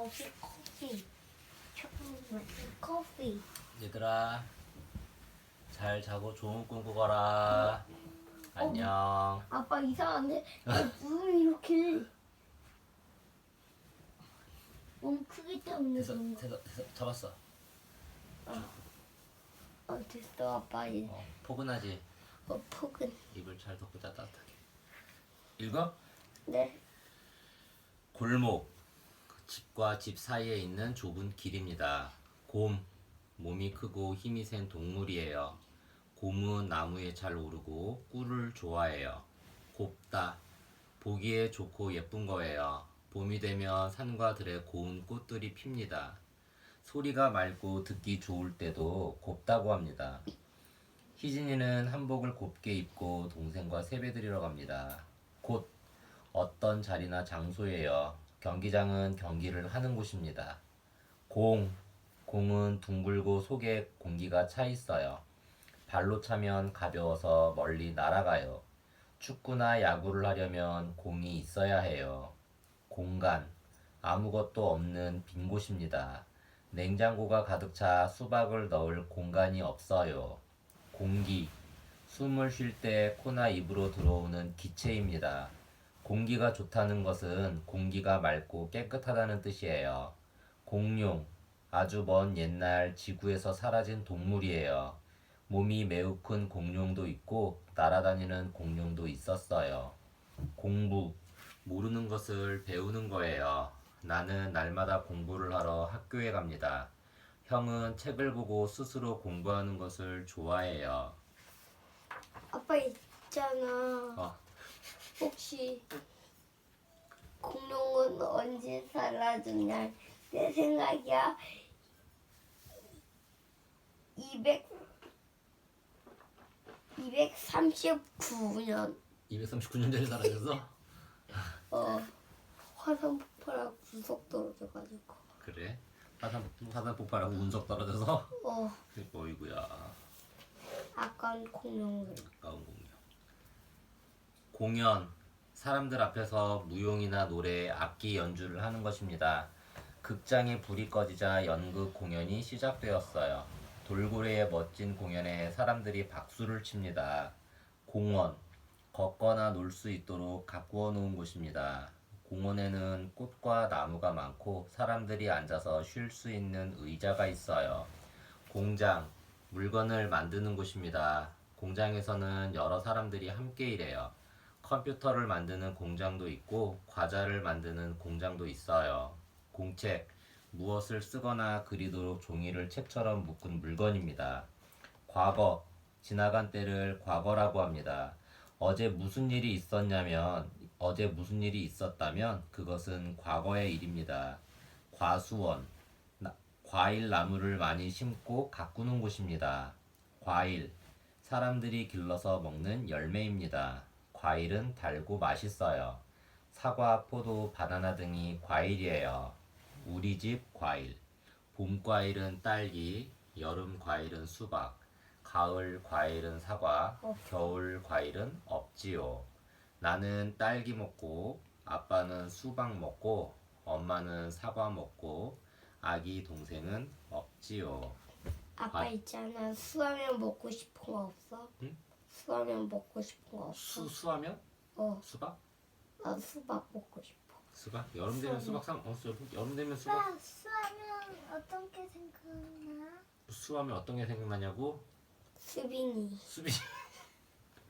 마실 커피. 처음 마실 커피. 얘들아 잘 자고 좋은 꿈 꾸거라. 안녕. 아빠 이상한데? 눈이 이렇게 너무 크기 때문에 됐어 그런 거. 됐어 잡았어. 됐어 아빠 이제. 포근하지? 폭은. 입을 잘 덮고 자 따뜻하게. 읽어? 네. 골목, 집과 집 사이에 있는 좁은 길입니다. 곰, 몸이 크고 힘이 센 동물이에요. 곰은 나무에 잘 오르고 꿀을 좋아해요. 곱다, 보기에 좋고 예쁜 거예요. 봄이 되면 산과 들에 고운 꽃들이 핍니다. 소리가 맑고 듣기 좋을 때도 곱다고 합니다. 희진이는 한복을 곱게 입고 동생과 세배드리러 갑니다. 곧 어떤 자리나 장소예요. 경기장은 경기를 하는 곳입니다. 공은 둥글고 속에 공기가 차 있어요. 발로 차면 가벼워서 멀리 날아가요. 축구나 야구를 하려면 공이 있어야 해요. 공간, 아무것도 없는 빈 곳입니다. 냉장고가 가득 차 수박을 넣을 공간이 없어요. 공기, 숨을 쉴 때 코나 입으로 들어오는 기체입니다. 공기가 좋다는 것은 공기가 맑고 깨끗하다는 뜻이에요. 공룡, 아주 먼 옛날 지구에서 사라진 동물이에요. 몸이 매우 큰 공룡도 있고 날아다니는 공룡도 있었어요. 공부, 모르는 것을 배우는 거예요. 나는 날마다 공부를 하러 학교에 갑니다. 형은 책을 보고 스스로 공부하는 것을 좋아해요. 아빠 있잖아. 어, 혹시 공룡은 언제 사라졌냐? 내 생각이야. 239년. 239년 전에 사라졌어? 화산 폭발하고 구속 떨어져가지고. 그래? 화산 폭발하고 운석 떨어져서? 어이구야. 아까운 공룡들. 아까운 공룡. 공연, 사람들 앞에서 무용이나 노래, 악기 연주를 하는 것입니다. 극장에 불이 꺼지자 연극 공연이 시작되었어요. 돌고래의 멋진 공연에 사람들이 박수를 칩니다. 공원, 걷거나 놀 수 있도록 가꾸어 놓은 곳입니다. 공원에는 꽃과 나무가 많고 사람들이 앉아서 쉴 수 있는 의자가 있어요. 공장, 물건을 만드는 곳입니다. 공장에서는 여러 사람들이 함께 일해요. 컴퓨터를 만드는 공장도 있고 과자를 만드는 공장도 있어요. 공책, 무엇을 쓰거나 그리도록 종이를 책처럼 묶은 물건입니다. 과거, 지나간 때를 과거라고 합니다. 어제 무슨 일이 있었다면 그것은 과거의 일입니다. 과수원, 과일 나무를 많이 심고 가꾸는 곳입니다. 과일, 사람들이 길러서 먹는 열매입니다. 과일은 달고 맛있어요. 사과, 포도, 바나나 등이 과일이에요. 우리 집 과일. 봄 과일은 딸기, 여름 과일은 수박, 가을 과일은 사과, 겨울 과일은 없지요. 나는 딸기 먹고, 아빠는 수박 먹고, 엄마는 사과 먹고, 아기 동생은 없지요. 아빠 있잖아. 수라면 먹고 싶은 거 없어? 응? 수라면 먹고 싶은 거 없어? 수하면? 수박? 나 수박 먹고 싶어. 수박? 여름 되면 여름 되면 수박? 수하면 어떤 게 생각나? 수하면 어떤 게 생각나냐고? 수빈이. 수비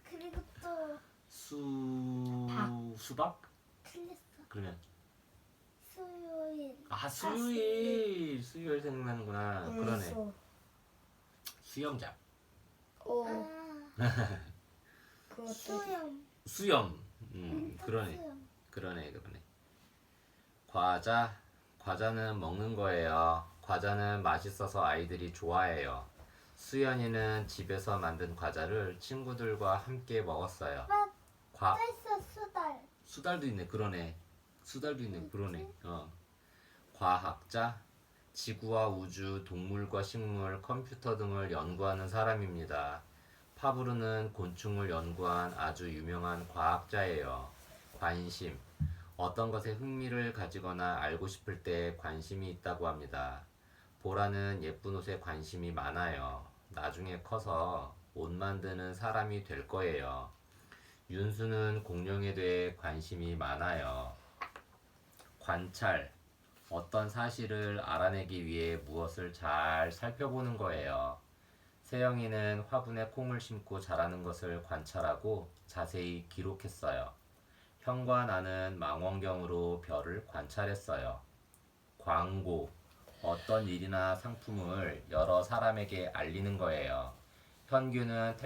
그리고 또 수박? 틀렸어. 그러면 수요일. 수요일 생각나는구나. 그러네. 수영장. 그것도 수염. 그러네. 수염. 그러네. 과자는 먹는 거예요. 과자는 맛있어서 아이들이 좋아해요. 수연이는 집에서 만든 과자를 친구들과 함께 먹었어요. 또 있어 수달. 수달도 있네. 그러네. 과학자, 지구와 우주, 동물과 식물, 컴퓨터 등을 연구하는 사람입니다. 파브르는 곤충을 연구한 아주 유명한 과학자예요. 관심, 어떤 것에 흥미를 가지거나 알고 싶을 때 관심이 있다고 합니다. 보라는 예쁜 옷에 관심이 많아요. 나중에 커서 옷 만드는 사람이 될 거예요. 윤수는 공룡에 대해 관심이 많아요. 관찰. 어떤 사실을 알아내기 위해 무엇을 잘 살펴보는 거예요. 세영이는 화분에 콩을 심고 자라는 것을 관찰하고 자세히 기록했어요. 형과 나는 망원경으로 별을 관찰했어요. 광고. 어떤 일이나 상품을 여러 사람에게 알리는 거예요. 현규는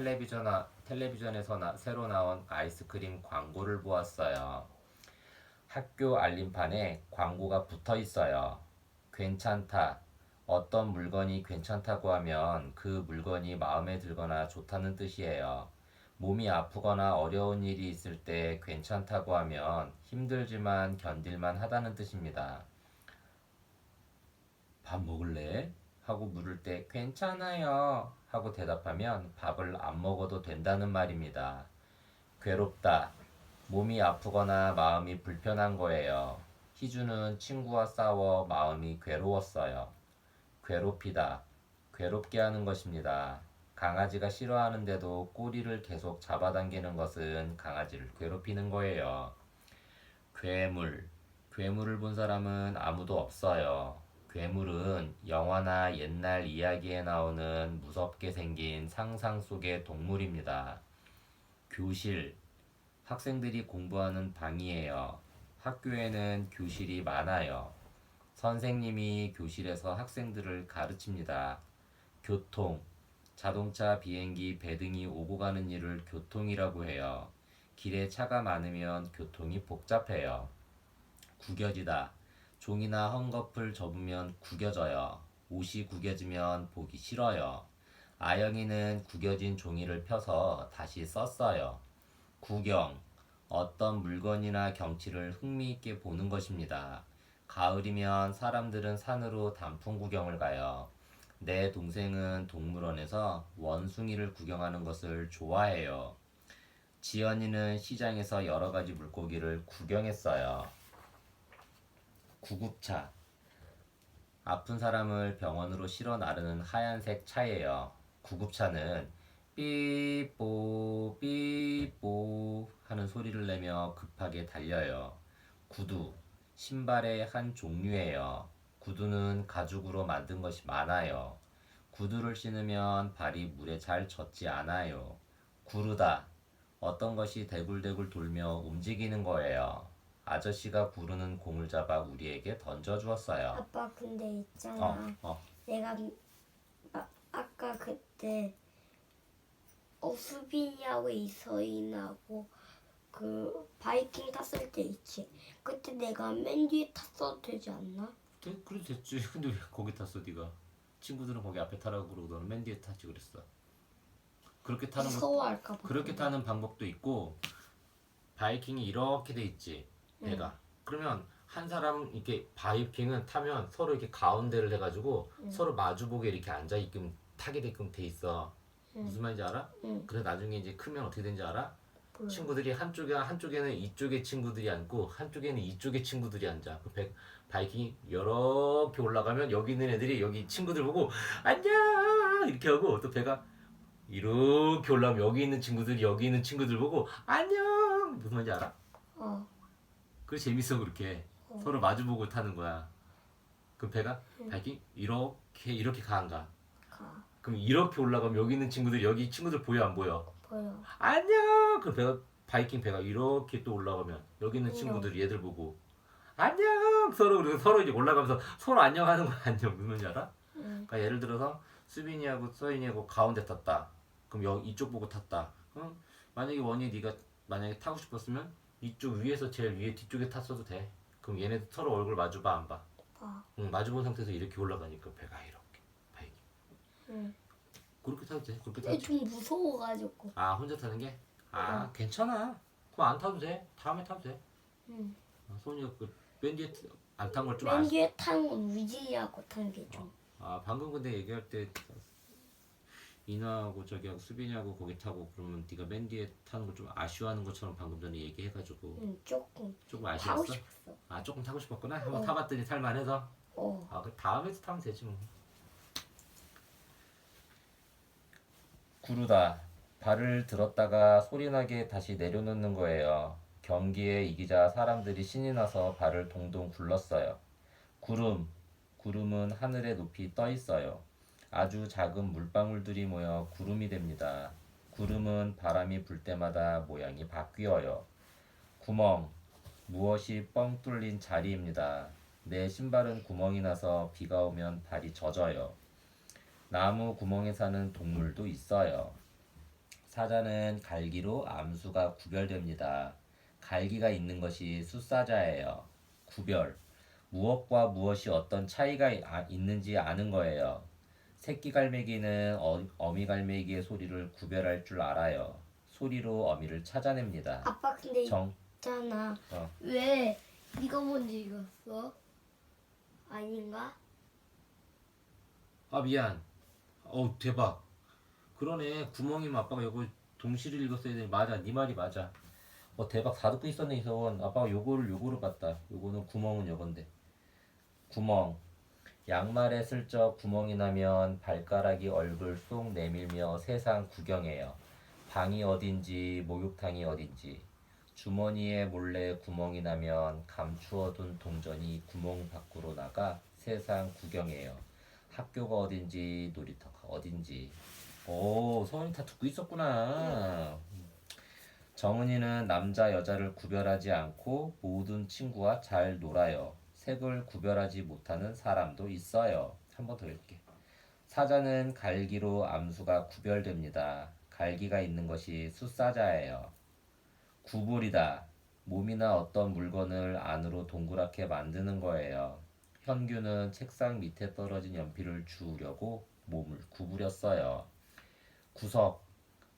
텔레비전에서 새로 나온 아이스크림 광고를 보았어요. 학교 알림판에 광고가 붙어 있어요. 괜찮다. 어떤 물건이 괜찮다고 하면 그 물건이 마음에 들거나 좋다는 뜻이에요. 몸이 아프거나 어려운 일이 있을 때 괜찮다고 하면 힘들지만 견딜만 하다는 뜻입니다. 밥 먹을래? 하고 물을 때 괜찮아요. 하고 대답하면 밥을 안 먹어도 된다는 말입니다. 괴롭다. 몸이 아프거나 마음이 불편한 거예요. 희주는 친구와 싸워 마음이 괴로웠어요. 괴롭히다. 괴롭게 하는 것입니다. 강아지가 싫어하는데도 꼬리를 계속 잡아당기는 것은 강아지를 괴롭히는 거예요. 괴물. 괴물을 본 사람은 아무도 없어요. 괴물은 영화나 옛날 이야기에 나오는 무섭게 생긴 상상 속의 동물입니다. 교실. 학생들이 공부하는 방이에요. 학교에는 교실이 많아요. 선생님이 교실에서 학생들을 가르칩니다. 교통. 자동차, 비행기, 배 등이 오고 가는 일을 교통이라고 해요. 길에 차가 많으면 교통이 복잡해요. 구겨지다. 종이나 헝겊을 접으면 구겨져요. 옷이 구겨지면 보기 싫어요. 아영이는 구겨진 종이를 펴서 다시 썼어요. 구경. 어떤 물건이나 경치를 흥미있게 보는 것입니다. 가을이면 사람들은 산으로 단풍 구경을 가요. 내 동생은 동물원에서 원숭이를 구경하는 것을 좋아해요. 지연이는 시장에서 여러 가지 물고기를 구경했어요. 구급차. 아픈 사람을 병원으로 실어 나르는 하얀색 차예요. 구급차는 삐뽀 삐뽀 하는 소리를 내며 급하게 달려요. 구두. 신발의 한 종류예요. 구두는 가죽으로 만든 것이 많아요. 구두를 신으면 발이 물에 잘 젖지 않아요. 구르다. 어떤 것이 대굴대굴 돌며 움직이는 거예요. 아저씨가 구르는 공을 잡아 우리에게 던져주었어요. 아빠 근데 있잖아. 내가 아까 그때 수빈이하고 이서인하고 그 바이킹 탔을 때 있지. 그때 내가 맨 뒤에 탔어도 되지 않나? 그래도 됐지. 근데 왜 거기 탔어 네가? 친구들은 거기 앞에 타라고 그러고 너는 맨 뒤에 탔지 그랬어. 그렇게 타는 거 무서워할까 봐. 그렇게 타는 방법도 있고 바이킹이 이렇게 돼 있지 배가. 그러면 한 사람 이렇게 바이킹은 타면 서로 이렇게 가운데를 해가지고 서로 마주보게 이렇게 앉아 있게끔 타게 되게끔 돼 있어. 무슨 말인지 알아? 그래서 나중에 이제 크면 어떻게 되는지 알아? 몰라. 친구들이 한쪽에는 이쪽의 친구들이 앉고 한쪽에는 이쪽의 친구들이 앉아. 바이킹이 이렇게 올라가면 여기 있는 애들이 여기 친구들 보고 안녕 이렇게 하고 또 배가 이렇게 올라오면 여기 있는 친구들이 여기 있는 친구들 보고 안녕 무슨 말인지 알아? 그 재밌어 그렇게 서로 마주보고 타는 거야. 그럼 배가 바이킹 이렇게 가 안 가? 가. 그럼 이렇게 올라가면 여기 있는 친구들 여기 친구들 보여 안 보여? 보여. 안녕. 그럼 바이킹 배가 이렇게 또 올라가면 여기 있는 친구들이 얘들 보고 안녕. 서로 이제 올라가면서 서로 안녕하는 거야. 안녕 무슨 말인지 알아? 그러니까 예를 들어서 수빈이하고 서인이하고 가운데 탔다. 그럼 이쪽 보고 탔다. 만약에 네가 만약에 타고 싶었으면 이쪽 위에서 제일 위에 뒤쪽에 탔어도 돼. 그럼 얘네 서로 얼굴 마주 봐 안 봐? 봐. 마주 본 상태에서 이렇게 올라가니까 배가 이렇게 바이킹. 그렇게 타도 돼. 그렇게 타도 근데 좀 무서워가지고. 아 혼자 타는 게? 괜찮아. 그럼 안 타도 돼. 다음에 타도 돼. 소니가 맨 뒤에 안 탄 걸 좀 맨 뒤에 타는 건 위진이하고 타는 게 좀. 방금 근데 얘기할 때 이나하고 저기하고 수빈이하고 거기 타고 그러면 네가 맨 뒤에 타는 거 좀 아쉬워하는 것처럼 방금 전에 얘기해가지고 조금. 조금 타고 아쉬웠어? 싶었어. 아 조금 타고 싶었구나. 한번 어. 타봤더니 탈만해서. 어. 아 그 다음에도 타면 되지 뭐. 구르다. 발을 들었다가 소리나게 다시 내려놓는 거예요. 경기에 이기자 사람들이 신이 나서 발을 동동 굴렀어요. 구름. 구름은 하늘에 높이 떠 있어요. 아주 작은 물방울들이 모여 구름이 됩니다. 구름은 바람이 불 때마다 모양이 바뀌어요. 구멍. 무엇이 뻥 뚫린 자리입니다. 내 신발은 구멍이 나서 비가 오면 발이 젖어요. 나무 구멍에 사는 동물도 있어요. 사자는 갈기로 암수가 구별됩니다. 갈기가 있는 것이 숫사자예요. 구별. 무엇과 무엇이 어떤 차이가 있는지 아는 거예요. 새끼 갈매기는 어미 갈매기의 소리를 구별할 줄 알아요. 소리로 어미를 찾아냅니다. 아빠 근데 정, 있잖아. 어. 왜 네가 먼저 읽었어? 아닌가? 아 미안. 대박. 그러네. 구멍이면 아빠가 요거 동시를 읽었어야 되니 맞아. 네 말이 맞아. 대박. 다 듣고 있었네 이서원. 아빠가 요거로 봤다. 요거는 구멍은 요건데. 구멍. 양말에 슬쩍 구멍이 나면 발가락이 얼굴 쏙 내밀며 세상 구경해요. 방이 어딘지 목욕탕이 어딘지. 주머니에 몰래 구멍이 나면 감추어둔 동전이 구멍 밖으로 나가 세상 구경해요. 학교가 어딘지 놀이터가 어딘지. 오, 서원이 다 듣고 있었구나. 정은이는 남자 여자를 구별하지 않고 모든 친구와 잘 놀아요. 색을 구별하지 못하는 사람도 있어요. 한 번 더 읽게. 사자는 갈기로 암수가 구별됩니다. 갈기가 있는 것이 숫사자예요. 구불이다. 몸이나 어떤 물건을 안으로 동그랗게 만드는 거예요. 현규는 책상 밑에 떨어진 연필을 주우려고 몸을 구부렸어요. 구석.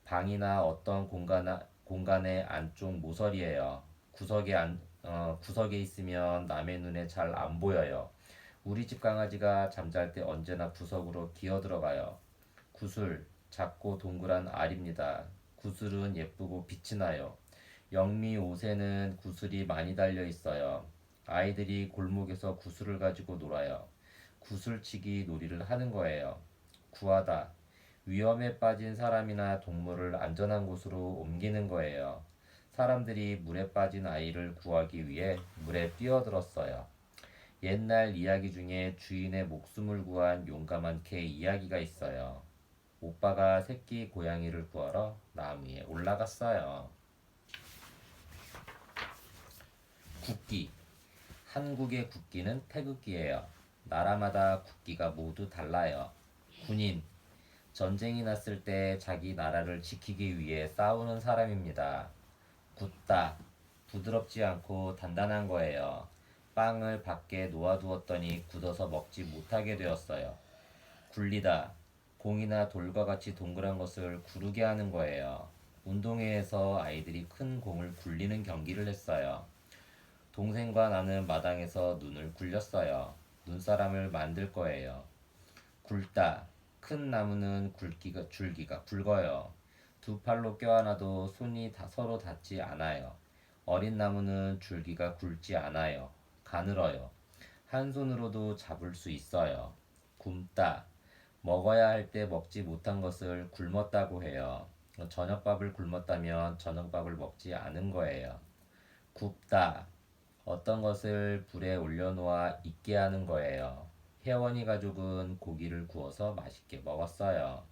방이나 어떤 공간의 안쪽 모서리예요. 구석에 있으면 남의 눈에 잘 안 보여요. 우리 집 강아지가 잠잘 때 언제나 구석으로 기어 들어가요. 구슬. 작고 동그란 알입니다. 구슬은 예쁘고 빛이 나요. 영미 옷에는 구슬이 많이 달려 있어요. 아이들이 골목에서 구슬을 가지고 놀아요. 구슬치기 놀이를 하는 거예요. 구하다. 위험에 빠진 사람이나 동물을 안전한 곳으로 옮기는 거예요. 사람들이 물에 빠진 아이를 구하기 위해 물에 뛰어들었어요. 옛날 이야기 중에 주인의 목숨을 구한 용감한 개 이야기가 있어요. 오빠가 새끼 고양이를 구하러 나무 위에 올라갔어요. 국기. 한국의 국기는 태극기예요. 나라마다 국기가 모두 달라요. 군인. 전쟁이 났을 때 자기 나라를 지키기 위해 싸우는 사람입니다. 굳다. 부드럽지 않고 단단한 거예요. 빵을 밖에 놓아두었더니 굳어서 먹지 못하게 되었어요. 굴리다. 공이나 돌과 같이 동그란 것을 구르게 하는 거예요. 운동회에서 아이들이 큰 공을 굴리는 경기를 했어요. 동생과 나는 마당에서 눈을 굴렸어요. 눈사람을 만들 거예요. 굵다. 큰 나무는 줄기가 굵어요. 두 팔로 껴안아도 손이 서로 닿지 않아요. 어린 나무는 줄기가 굵지 않아요. 가늘어요. 한 손으로도 잡을 수 있어요. 굶다. 먹어야 할 때 먹지 못한 것을 굶었다고 해요. 저녁밥을 굶었다면 저녁밥을 먹지 않은 거예요. 굽다. 어떤 것을 불에 올려놓아 익게 하는 거예요. 혜원이 가족은 고기를 구워서 맛있게 먹었어요.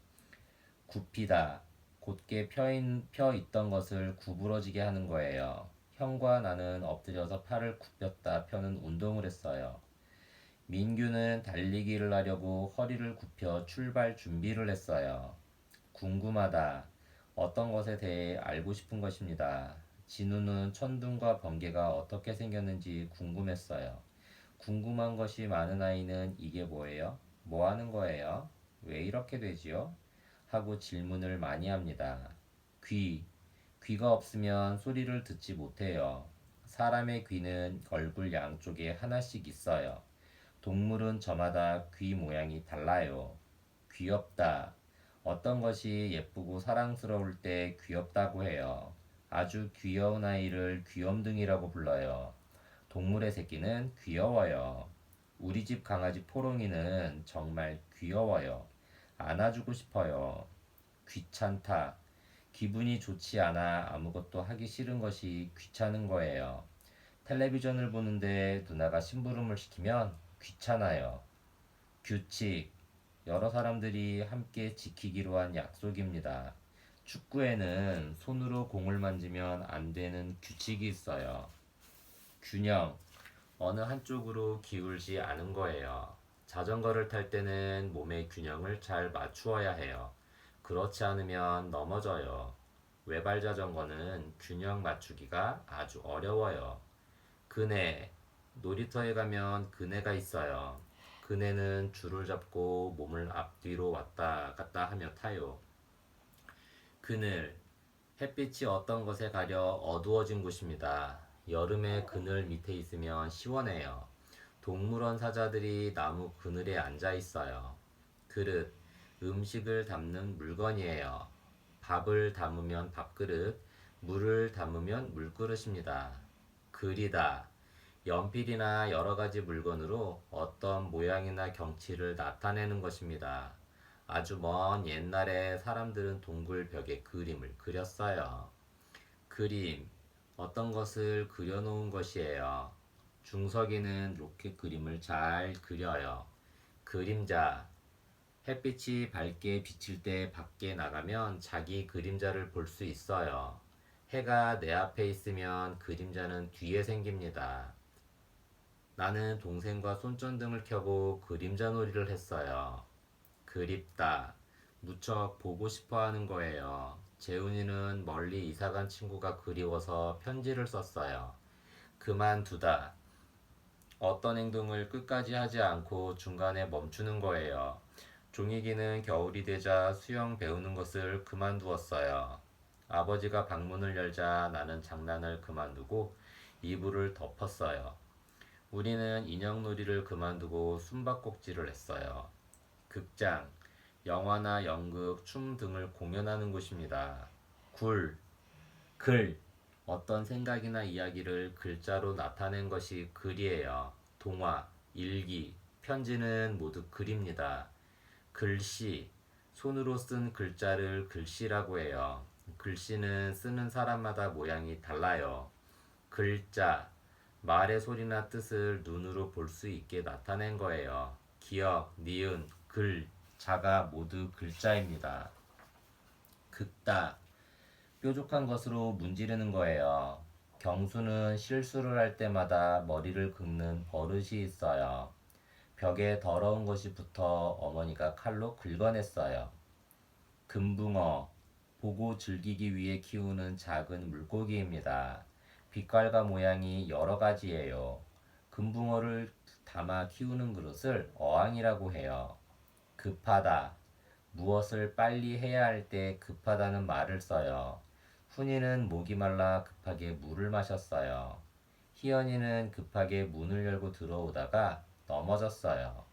굽히다. 곧게 펴 있던 것을 구부러지게 하는 거예요. 형과 나는 엎드려서 팔을 굽혔다 펴는 운동을 했어요. 민규는 달리기를 하려고 허리를 굽혀 출발 준비를 했어요. 궁금하다. 어떤 것에 대해 알고 싶은 것입니다. 진우는 천둥과 번개가 어떻게 생겼는지 궁금했어요. 궁금한 것이 많은 아이는 이게 뭐예요? 뭐 하는 거예요? 왜 이렇게 되지요? 하고 질문을 많이 합니다. 귀가 없으면 소리를 듣지 못해요. 사람의 귀는 얼굴 양쪽에 하나씩 있어요. 동물은 저마다 귀 모양이 달라요. 귀엽다. 어떤 것이 예쁘고 사랑스러울 때 귀엽다고 해요. 아주 귀여운 아이를 귀염둥이라고 불러요. 동물의 새끼는 귀여워요. 우리 집 강아지 포롱이는 정말 귀여워요. 안아주고 싶어요. 귀찮다. 기분이 좋지 않아 아무것도 하기 싫은 것이 귀찮은 거예요. 텔레비전을 보는데 누나가 심부름을 시키면 귀찮아요. 규칙. 여러 사람들이 함께 지키기로 한 약속입니다. 축구에는 손으로 공을 만지면 안 되는 규칙이 있어요. 균형. 어느 한쪽으로 기울지 않은 거예요. 자전거를 탈 때는 몸의 균형을 잘 맞추어야 해요. 그렇지 않으면 넘어져요. 외발 자전거는 균형 맞추기가 아주 어려워요. 그네. 놀이터에 가면 그네가 있어요. 그네는 줄을 잡고 몸을 앞뒤로 왔다 갔다 하며 타요. 그늘. 햇빛이 어떤 것에 가려 어두워진 곳입니다. 여름에 그늘 밑에 있으면 시원해요. 동물원 사자들이 나무 그늘에 앉아 있어요. 그릇. 음식을 담는 물건이에요. 밥을 담으면 밥그릇, 물을 담으면 물그릇입니다. 그리다. 연필이나 여러 가지 물건으로 어떤 모양이나 경치를 나타내는 것입니다. 아주 먼 옛날에 사람들은 동굴 벽에 그림을 그렸어요. 그림. 어떤 것을 그려놓은 것이에요. 중석이는 로켓 그림을 잘 그려요. 그림자. 햇빛이 밝게 비칠 때 밖에 나가면 자기 그림자를 볼 수 있어요. 해가 내 앞에 있으면 그림자는 뒤에 생깁니다. 나는 동생과 손전등을 켜고 그림자 놀이를 했어요. 그립다. 무척 보고 싶어 하는 거예요. 재훈이는 멀리 이사간 친구가 그리워서 편지를 썼어요. 그만두다. 어떤 행동을 끝까지 하지 않고 중간에 멈추는 거예요. 종익이는 겨울이 되자 수영 배우는 것을 그만두었어요. 아버지가 방문을 열자 나는 장난을 그만두고 이불을 덮었어요. 우리는 인형놀이를 그만두고 숨바꼭질을 했어요. 극장. 영화나 연극, 춤 등을 공연하는 곳입니다. 굴. 글. 어떤 생각이나 이야기를 글자로 나타낸 것이 글이에요. 동화, 일기, 편지는 모두 글입니다. 글씨. 손으로 쓴 글자를 글씨라고 해요. 글씨는 쓰는 사람마다 모양이 달라요. 글자. 말의 소리나 뜻을 눈으로 볼 수 있게 나타낸 거예요. 기역, 니은, 글, 자가 모두 글자입니다. 긁다. 뾰족한 것으로 문지르는 거예요. 경수는 실수를 할 때마다 머리를 긁는 버릇이 있어요. 벽에 더러운 것이 붙어 어머니가 칼로 긁어냈어요. 금붕어. 보고 즐기기 위해 키우는 작은 물고기입니다. 빛깔과 모양이 여러 가지예요. 금붕어를 담아 키우는 그릇을 어항이라고 해요. 급하다. 무엇을 빨리 해야 할 때 급하다는 말을 써요. 훈이는 목이 말라 급하게 물을 마셨어요. 희연이는 급하게 문을 열고 들어오다가 넘어졌어요.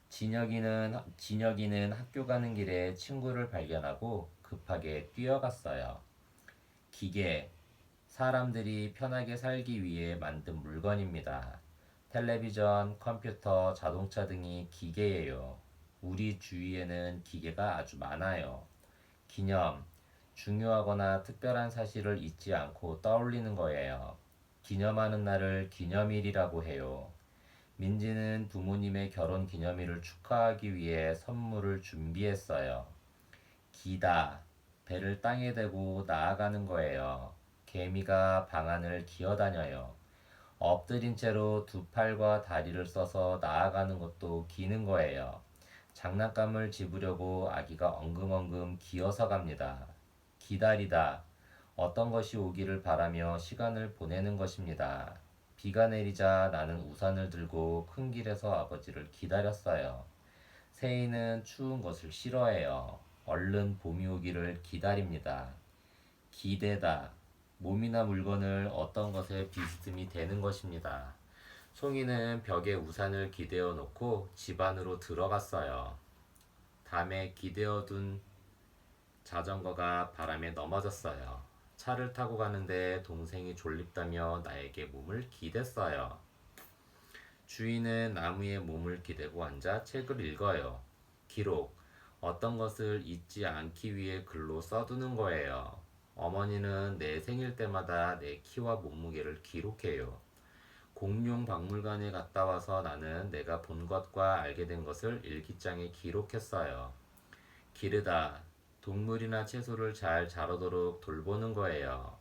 진혁이는 학교 가는 길에 친구를 발견하고 급하게 뛰어갔어요. 기계. 사람들이 편하게 살기 위해 만든 물건입니다. 텔레비전, 컴퓨터, 자동차 등이 기계예요. 우리 주위에는 기계가 아주 많아요. 기념. 중요하거나 특별한 사실을 잊지 않고 떠올리는 거예요. 기념하는 날을 기념일이라고 해요. 민지는 부모님의 결혼 기념일을 축하하기 위해 선물을 준비했어요. 기다. 배를 땅에 대고 나아가는 거예요. 개미가 방 안을 기어다녀요. 엎드린 채로 두 팔과 다리를 써서 나아가는 것도 기는 거예요. 장난감을 집으려고 아기가 엉금엉금 기어서 갑니다. 기다리다. 어떤 것이 오기를 바라며 시간을 보내는 것입니다. 비가 내리자 나는 우산을 들고 큰 길에서 아버지를 기다렸어요. 새이는 추운 것을 싫어해요. 얼른 봄이 오기를 기다립니다. 기대다. 몸이나 물건을 어떤 것에 비스듬히 대는 것입니다. 송이는 벽에 우산을 기대어 놓고 집 안으로 들어갔어요. 담에 기대어 둔 자전거가 바람에 넘어졌어요. 차를 타고 가는데 동생이 졸립다며 나에게 몸을 기댔어요. 주인은 나무에 몸을 기대고 앉아 책을 읽어요. 기록. 어떤 것을 잊지 않기 위해 글로 써두는 거예요. 어머니는 내 생일 때마다 내 키와 몸무게를 기록해요. 공룡 박물관에 갔다 와서 나는 내가 본 것과 알게 된 것을 일기장에 기록했어요. 기르다. 동물이나 채소를 잘 자라도록 돌보는 거예요.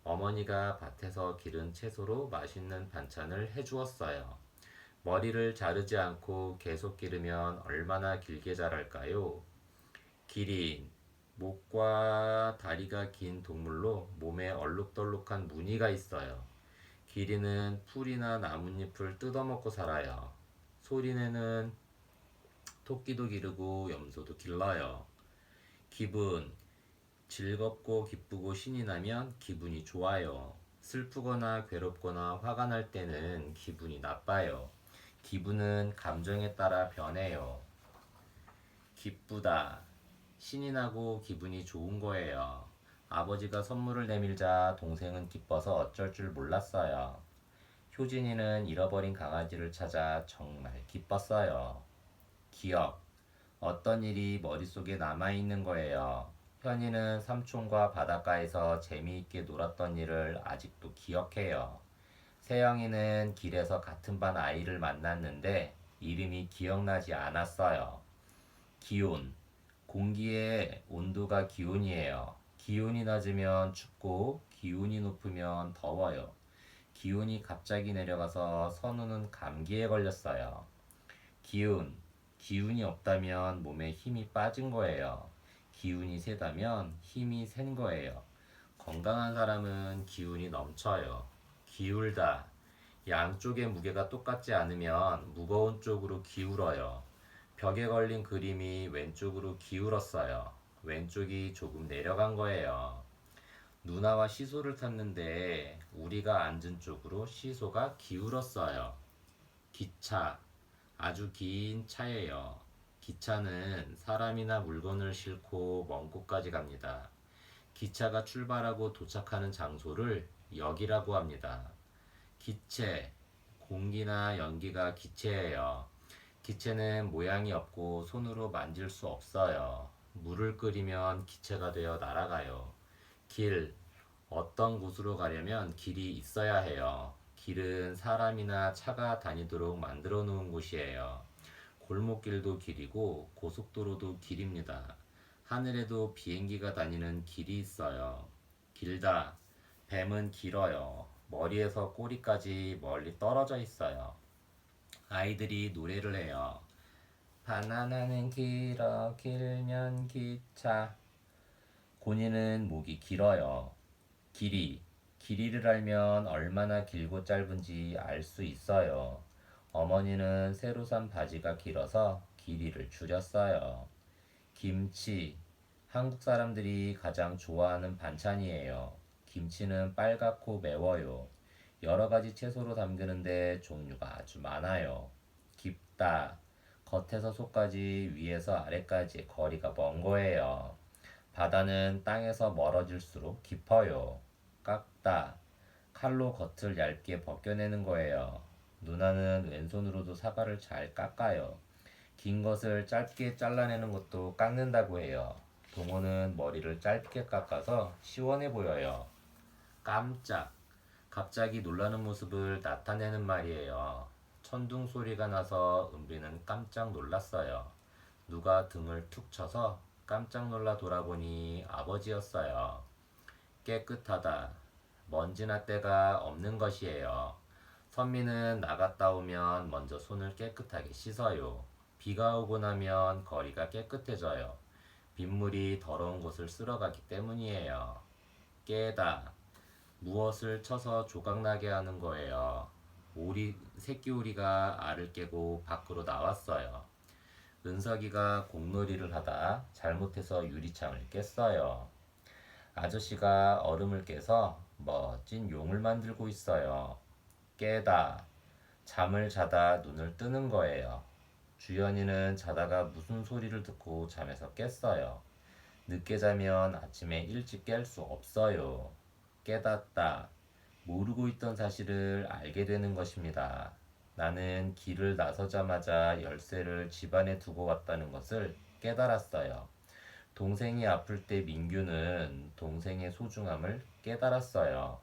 어머니가 밭에서 기른 채소로 맛있는 반찬을 해주었어요. 머리를 자르지 않고 계속 기르면 얼마나 길게 자랄까요? 기린. 목과 다리가 긴 동물로 몸에 얼룩덜룩한 무늬가 있어요. 기린은 풀이나 나뭇잎을 뜯어먹고 살아요. 소리내는 토끼도 기르고 염소도 길러요. 기분. 즐겁고 기쁘고 신이 나면 기분이 좋아요. 슬프거나 괴롭거나 화가 날 때는 기분이 나빠요. 기분은 감정에 따라 변해요. 기쁘다. 신이 나고 기분이 좋은 거예요. 아버지가 선물을 내밀자 동생은 기뻐서 어쩔 줄 몰랐어요. 효진이는 잃어버린 강아지를 찾아 정말 기뻤어요. 기억. 어떤 일이 머릿속에 남아있는 거예요. 현이는 삼촌과 바닷가에서 재미있게 놀았던 일을 아직도 기억해요. 세영이는 길에서 같은 반 아이를 만났는데 이름이 기억나지 않았어요. 기온. 공기의 온도가 기온이에요. 기온이 낮으면 춥고 기온이 높으면 더워요. 기온이 갑자기 내려가서 선우는 감기에 걸렸어요. 기운. 기운이 없다면 몸에 힘이 빠진 거예요. 기운이 세다면 힘이 센 거예요. 건강한 사람은 기운이 넘쳐요. 기울다. 양쪽의 무게가 똑같지 않으면 무거운 쪽으로 기울어요. 벽에 걸린 그림이 왼쪽으로 기울었어요. 왼쪽이 조금 내려간 거예요. 누나와 시소를 탔는데 우리가 앉은 쪽으로 시소가 기울었어요. 기차. 아주 긴 차예요. 기차는 사람이나 물건을 싣고 먼 곳까지 갑니다. 기차가 출발하고 도착하는 장소를 역이라고 합니다. 기체. 공기나 연기가 기체예요. 기체는 모양이 없고 손으로 만질 수 없어요. 물을 끓이면 기체가 되어 날아가요. 길. 어떤 곳으로 가려면 길이 있어야 해요. 길은 사람이나 차가 다니도록 만들어 놓은 곳이에요. 골목길도 길이고 고속도로도 길입니다. 하늘에도 비행기가 다니는 길이 있어요. 길다. 뱀은 길어요. 머리에서 꼬리까지 멀리 떨어져 있어요. 아이들이 노래를 해요. 바나나는 길어 길면 기차. 고니는 목이 길어요. 길이. 길이를 알면 얼마나 길고 짧은지 알 수 있어요. 어머니는 새로 산 바지가 길어서 길이를 줄였어요. 김치. 한국 사람들이 가장 좋아하는 반찬이에요. 김치는 빨갛고 매워요. 여러 가지 채소로 담그는데 종류가 아주 많아요. 깊다. 겉에서 속까지 위에서 아래까지 거리가 먼 거예요. 바다는 땅에서 멀어질수록 깊어요. 깎다. 칼로 겉을 얇게 벗겨내는 거예요. 누나는 왼손으로도 사과를 잘 깎아요. 긴 것을 짧게 잘라내는 것도 깎는다고 해요. 동호는 머리를 짧게 깎아서 시원해 보여요. 깜짝. 갑자기 놀라는 모습을 나타내는 말이에요. 천둥 소리가 나서 은비는 깜짝 놀랐어요. 누가 등을 툭 쳐서 깜짝 놀라 돌아보니 아버지였어요. 깨끗하다. 먼지나 때가 없는 것이에요. 선미는 나갔다 오면 먼저 손을 깨끗하게 씻어요. 비가 오고 나면 거리가 깨끗해져요. 빗물이 더러운 곳을 쓸어가기 때문이에요. 깨다. 무엇을 쳐서 조각나게 하는 거예요. 새끼 오리가 알을 깨고 밖으로 나왔어요. 은석이가 공놀이를 하다 잘못해서 유리창을 깼어요. 아저씨가 얼음을 깨서 멋진 용을 만들고 있어요. 깨다. 잠을 자다 눈을 뜨는 거예요. 주연이는 자다가 무슨 소리를 듣고 잠에서 깼어요. 늦게 자면 아침에 일찍 깰 수 없어요. 깨닫다. 모르고 있던 사실을 알게 되는 것입니다. 나는 길을 나서자마자 열쇠를 집안에 두고 왔다는 것을 깨달았어요. 동생이 아플 때 민규는 동생의 소중함을 깨달았어요.